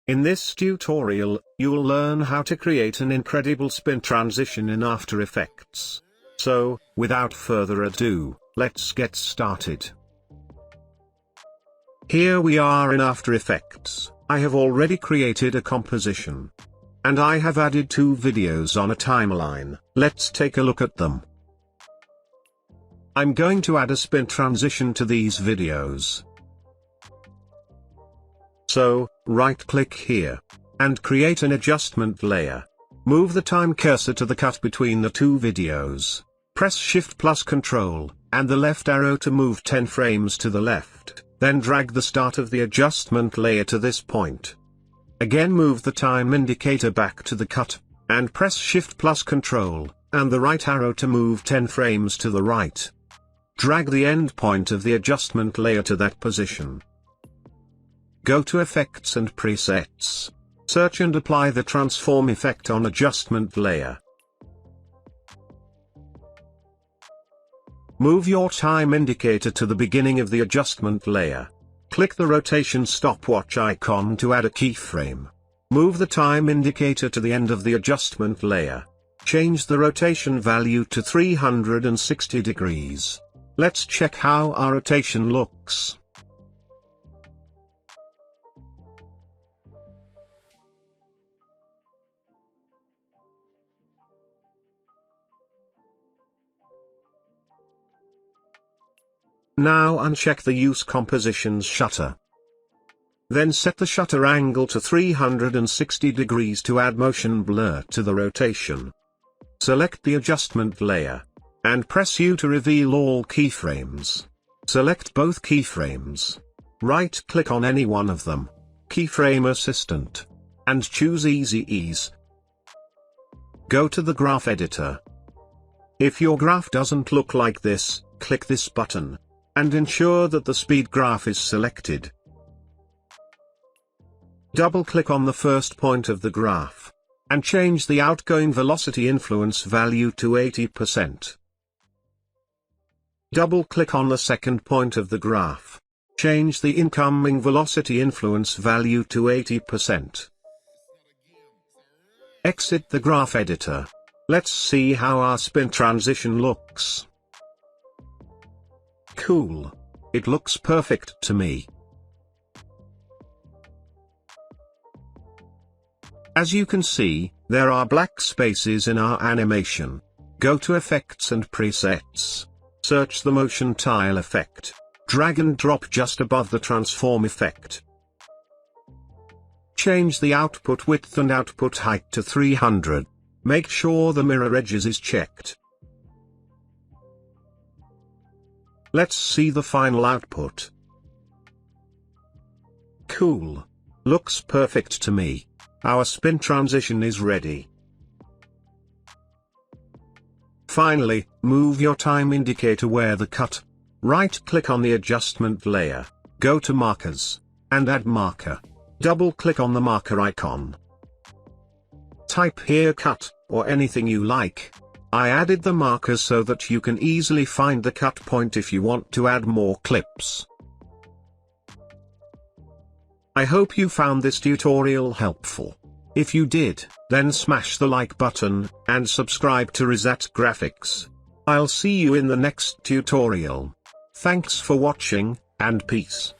In this tutorial, you'll learn how to create an incredible spin transition in After Effects. So, without further ado, let's get started. Here we are in After Effects. I have already created a composition. And I have added 2 videos on a timeline. Let's take a look at them. I'm going to add a spin transition to these videos. So, right-click here. And create an adjustment layer. Move the time cursor to the cut between the 2 videos. Press Shift plus Ctrl, and the left arrow to move 10 frames to the left. Then drag the start of the adjustment layer to this point. Again move the time indicator back to the cut, and press Shift plus Ctrl, and the right arrow to move 10 frames to the right. Drag the end point of the adjustment layer to that position. Go to Effects and Presets. Search and apply the transform effect on adjustment layer. Move your time indicator to the beginning of the adjustment layer. Click the rotation stopwatch icon to add a keyframe. Move the time indicator to the end of the adjustment layer. Change the rotation value to 360 degrees. Let's check how our rotation looks. Now uncheck the Use Compositions shutter. Then set the shutter angle to 360 degrees to add motion blur to the rotation. Select the adjustment layer. And press U to reveal all keyframes. Select both keyframes. Right-click on any one of them. Keyframe Assistant. And choose Easy Ease. Go to the graph editor. If your graph doesn't look like this, click this button. And ensure that the speed graph is selected. Double-click on the first point of the graph. And change the outgoing velocity influence value to 80%. Double-click on the second point of the graph. Change the incoming velocity influence value to 80%. Exit the graph editor. Let's see how our spin transition looks. Cool. It looks perfect to me. As you can see, there are black spaces in our animation. Go to Effects and Presets. Search the Motion Tile effect. Drag and drop just above the transform effect. Change the output width and output height to 300. Make sure the mirror edges is checked. Let's see the final output. Cool. Looks perfect to me. Our spin transition is ready. Finally, move your time indicator where the cut. Right-click on the adjustment layer. Go to Markers. And add marker. Double-click on the marker icon. Type here cut, or anything you like. I added the markers so that you can easily find the cut point if you want to add more clips. I hope you found this tutorial helpful. If you did, then smash the like button, and subscribe to Rizat Graphics. I'll see you in the next tutorial. Thanks for watching, and peace.